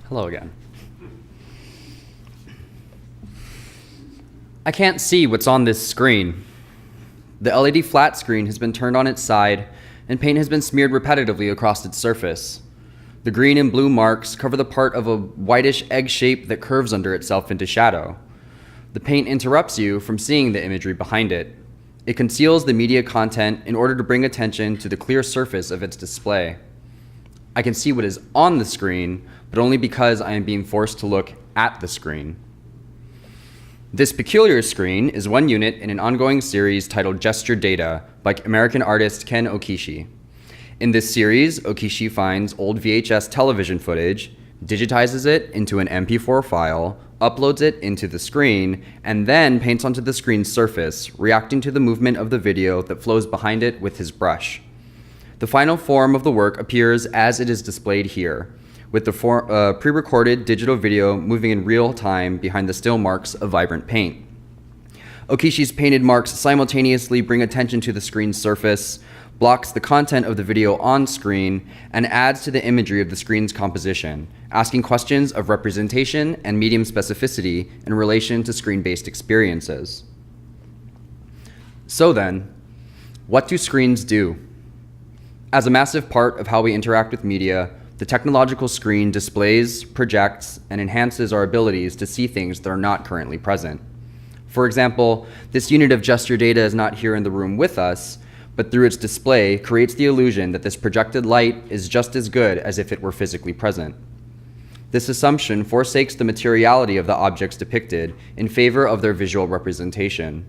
Hello again. I can't see what's on this screen. The LED flat screen has been turned on its side, and paint has been smeared repetitively across its surface. The green and blue marks cover the part of a whitish egg shape that curves under itself into shadow. The paint interrupts you from seeing the imagery behind it. It conceals the media content in order to bring attention to the clear surface of its display. I can see what is on the screen, but only because I am being forced to look at the screen. This peculiar screen is one unit in an ongoing series titled Gesture Data by American artist Ken Okishi. In this series, Okishi finds old VHS television footage, digitizes it into an MP4 file, uploads it into the screen, and then paints onto the screen's surface, reacting to the movement of the video that flows behind it with his brush. The final form of the work appears as it is displayed here, with the pre-recorded digital video moving in real time behind the still marks of vibrant paint. Okishi's painted marks simultaneously bring attention to the screen's surface, blocks the content of the video on screen, and adds to the imagery of the screen's composition, asking questions of representation and medium specificity in relation to screen-based experiences. So then, what do screens do? As a massive part of how we interact with media, the technological screen displays, projects, and enhances our abilities to see things that are not currently present. For example, this unit of gesture data is not here in the room with us, but through its display creates the illusion that this projected light is just as good as if it were physically present. This assumption forsakes the materiality of the objects depicted in favor of their visual representation.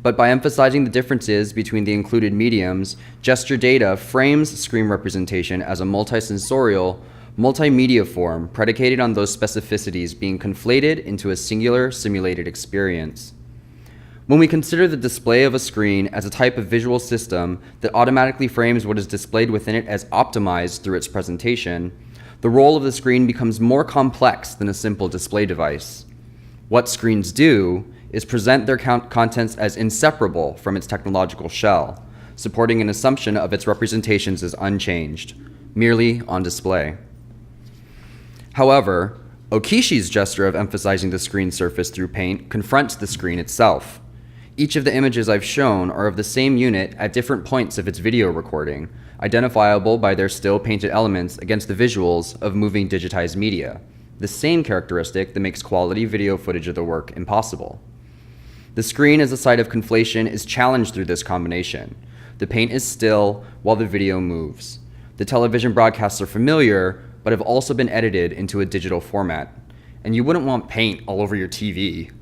But by emphasizing the differences between the included mediums, gesture data frames screen representation as a multisensorial, multimedia form predicated on those specificities being conflated into a singular simulated experience. When we consider the display of a screen as a type of visual system that automatically frames what is displayed within it as optimized through its presentation, the role of the screen becomes more complex than a simple display device. What screens do is present their contents as inseparable from its technological shell, supporting an assumption of its representations as unchanged, merely on display. However, Okishi's gesture of emphasizing the screen surface through paint confronts the screen itself. Each of the images I've shown are of the same unit at different points of its video recording, identifiable by their still painted elements against the visuals of moving digitized media, the same characteristic that makes quality video footage of the work impossible. The screen as a site of conflation is challenged through this combination. The paint is still while the video moves. The television broadcasts are familiar, but have also been edited into a digital format. And you wouldn't want paint all over your TV.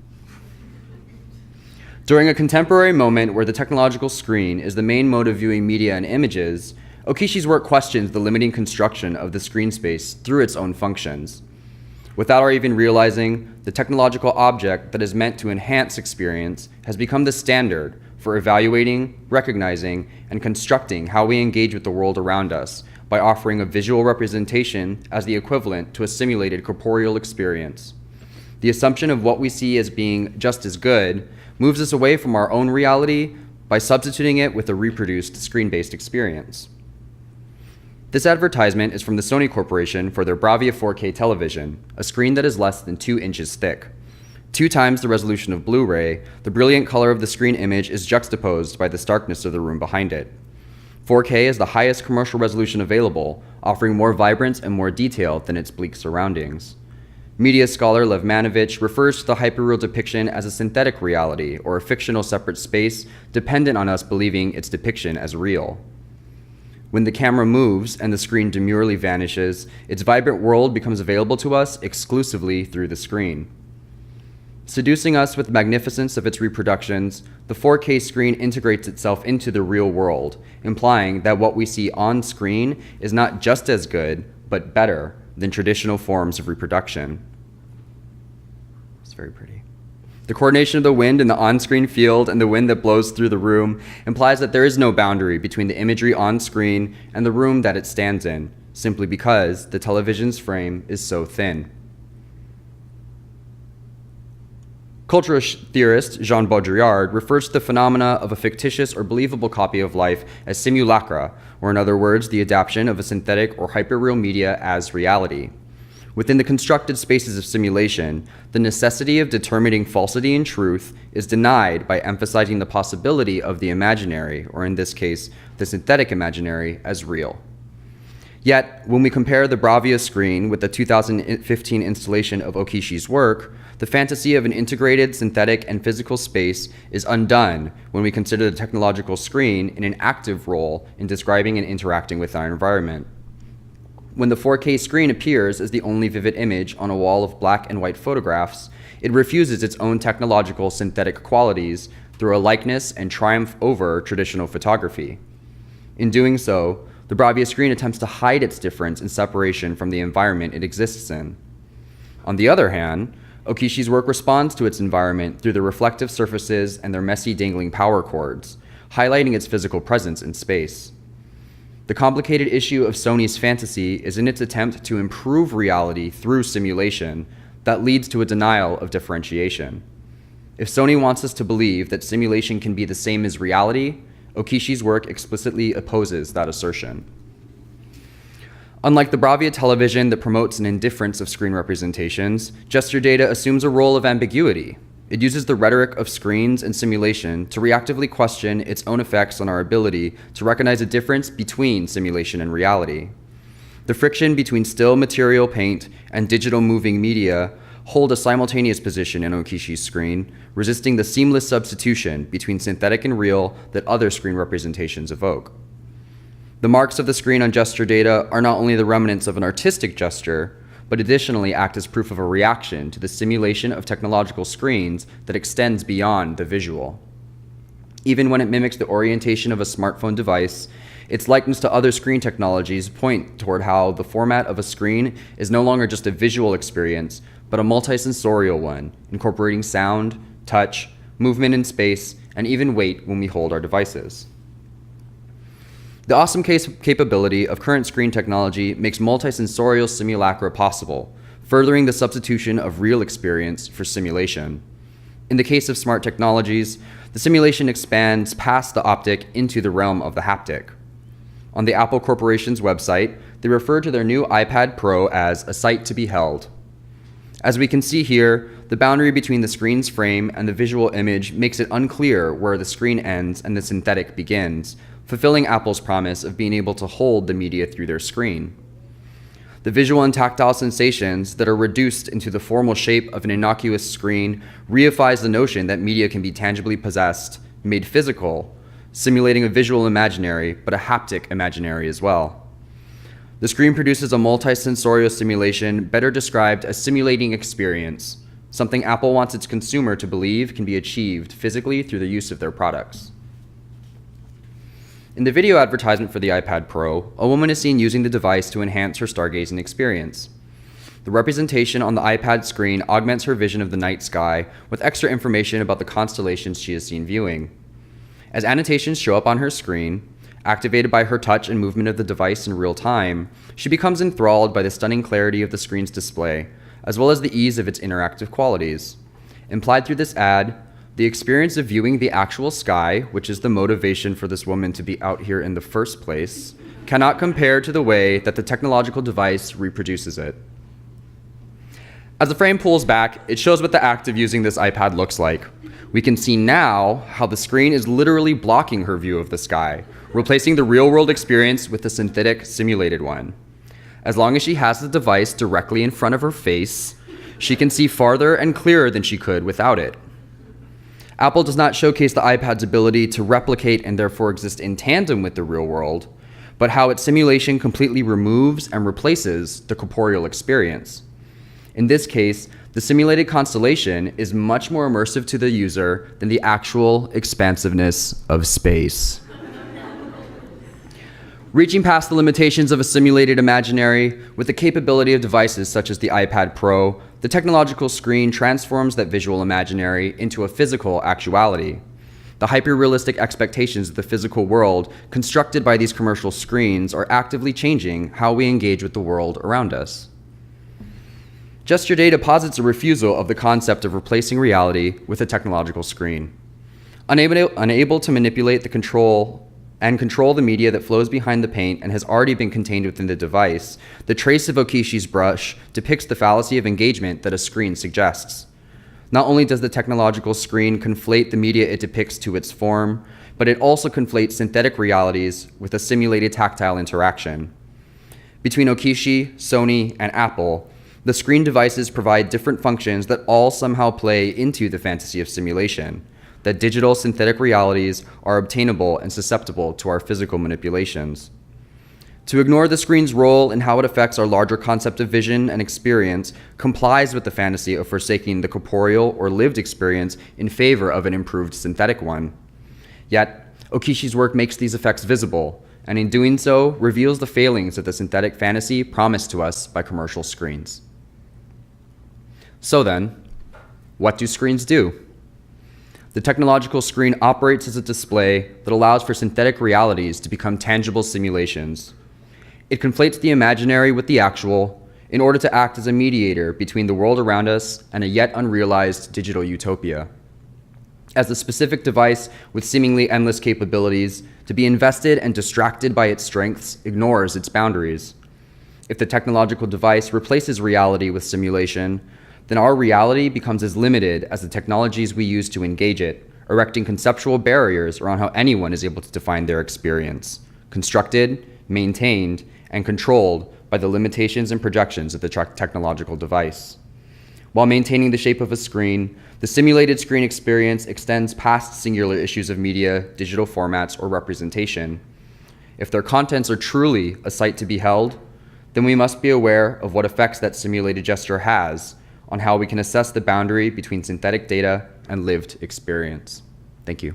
During a contemporary moment where the technological screen is the main mode of viewing media and images, Okishi's work questions the limiting construction of the screen space through its own functions. Without our even realizing, the technological object that is meant to enhance experience has become the standard for evaluating, recognizing, and constructing how we engage with the world around us by offering a visual representation as the equivalent to a simulated corporeal experience. The assumption of what we see as being just as good moves us away from our own reality by substituting it with a reproduced screen-based experience. This advertisement is from the Sony Corporation for their Bravia 4K television, a screen that is less than 2 inches thick. 2 times the resolution of Blu-ray, the brilliant color of the screen image is juxtaposed by the starkness of the room behind it. 4K is the highest commercial resolution available, offering more vibrance and more detail than its bleak surroundings. Media scholar Lev Manovich refers to the hyperreal depiction as a synthetic reality or a fictional separate space dependent on us believing its depiction as real. When the camera moves and the screen demurely vanishes, its vibrant world becomes available to us exclusively through the screen. Seducing us with the magnificence of its reproductions, the 4K screen integrates itself into the real world, implying that what we see on screen is not just as good, but better than traditional forms of reproduction. It's very pretty. The coordination of the wind in the on-screen field and the wind that blows through the room implies that there is no boundary between the imagery on screen and the room that it stands in, simply because the television's frame is so thin. Cultural theorist Jean Baudrillard refers to the phenomena of a fictitious or believable copy of life as simulacra, or in other words, the adaptation of a synthetic or hyperreal media as reality. Within the constructed spaces of simulation, the necessity of determining falsity and truth is denied by emphasizing the possibility of the imaginary, or in this case, the synthetic imaginary, as real. Yet, when we compare the Bravia screen with the 2015 installation of Okishi's work, the fantasy of an integrated synthetic and physical space is undone when we consider the technological screen in an active role in describing and interacting with our environment. When the 4K screen appears as the only vivid image on a wall of black and white photographs, it refuses its own technological synthetic qualities through a likeness and triumph over traditional photography. In doing so, the Bravia screen attempts to hide its difference and separation from the environment it exists in. On the other hand, Okishi's work responds to its environment through the reflective surfaces and their messy dangling power cords, highlighting its physical presence in space. The complicated issue of Sony's fantasy is in its attempt to improve reality through simulation that leads to a denial of differentiation. If Sony wants us to believe that simulation can be the same as reality, Okishi's work explicitly opposes that assertion. Unlike the Bravia television that promotes an indifference of screen representations, gesture data assumes a role of ambiguity. It uses the rhetoric of screens and simulation to reactively question its own effects on our ability to recognize a difference between simulation and reality. The friction between still material paint and digital moving media hold a simultaneous position in Okishi's screen, resisting the seamless substitution between synthetic and real that other screen representations evoke. The marks of the screen on gesture data are not only the remnants of an artistic gesture, but additionally act as proof of a reaction to the simulation of technological screens that extends beyond the visual. Even when it mimics the orientation of a smartphone device, its likeness to other screen technologies point toward how the format of a screen is no longer just a visual experience, but a multisensorial one, incorporating sound, touch, movement in space, and even weight when we hold our devices. The awesome capability of current screen technology makes multisensorial simulacra possible, furthering the substitution of real experience for simulation. In the case of smart technologies, the simulation expands past the optic into the realm of the haptic. On the Apple Corporation's website, they refer to their new iPad Pro as a sight to be held. As we can see here, the boundary between the screen's frame and the visual image makes it unclear where the screen ends and the synthetic begins, fulfilling Apple's promise of being able to hold the media through their screen. The visual and tactile sensations that are reduced into the formal shape of an innocuous screen reifies the notion that media can be tangibly possessed, made physical, simulating a visual imaginary, but a haptic imaginary as well. The screen produces a multisensorial simulation better described as simulating experience, something Apple wants its consumer to believe can be achieved physically through the use of their products. In the video advertisement for the iPad Pro, a woman is seen using the device to enhance her stargazing experience. The representation on the iPad screen augments her vision of the night sky with extra information about the constellations she is seen viewing. As annotations show up on her screen, activated by her touch and movement of the device in real time, she becomes enthralled by the stunning clarity of the screen's display, as well as the ease of its interactive qualities. Implied through this ad, the experience of viewing the actual sky, which is the motivation for this woman to be out here in the first place, cannot compare to the way that the technological device reproduces it. As the frame pulls back, it shows what the act of using this iPad looks like. We can see now how the screen is literally blocking her view of the sky, replacing the real-world experience with the synthetic, simulated one. As long as she has the device directly in front of her face, she can see farther and clearer than she could without it. Apple does not showcase the iPad's ability to replicate and therefore exist in tandem with the real world, but how its simulation completely removes and replaces the corporeal experience. In this case, the simulated constellation is much more immersive to the user than the actual expansiveness of space. Reaching past the limitations of a simulated imaginary, with the capability of devices such as the iPad Pro, the technological screen transforms that visual imaginary into a physical actuality. The hyper-realistic expectations of the physical world constructed by these commercial screens are actively changing how we engage with the world around us. Gesture data posits a refusal of the concept of replacing reality with a technological screen. Unable to manipulate the control and control the media that flows behind the paint and has already been contained within the device, the trace of Okishi's brush depicts the fallacy of engagement that a screen suggests. Not only does the technological screen conflate the media it depicts to its form, but it also conflates synthetic realities with a simulated tactile interaction. Between Okishi, Sony, and Apple, the screen devices provide different functions that all somehow play into the fantasy of simulation, that digital synthetic realities are obtainable and susceptible to our physical manipulations. To ignore the screen's role in how it affects our larger concept of vision and experience complies with the fantasy of forsaking the corporeal or lived experience in favor of an improved synthetic one. Yet, Okishi's work makes these effects visible, and in doing so, reveals the failings of the synthetic fantasy promised to us by commercial screens. So then, what do screens do? The technological screen operates as a display that allows for synthetic realities to become tangible simulations. It conflates the imaginary with the actual in order to act as a mediator between the world around us and a yet unrealized digital utopia. As a specific device with seemingly endless capabilities, to be invested and distracted by its strengths ignores its boundaries. If the technological device replaces reality with simulation, then our reality becomes as limited as the technologies we use to engage it, erecting conceptual barriers around how anyone is able to define their experience, constructed, maintained, and controlled by the limitations and projections of the technological device. While maintaining the shape of a screen, the simulated screen experience extends past singular issues of media, digital formats, or representation. If their contents are truly a sight to be held, then we must be aware of what effects that simulated gesture has on how we can assess the boundary between synthetic data and lived experience. Thank you.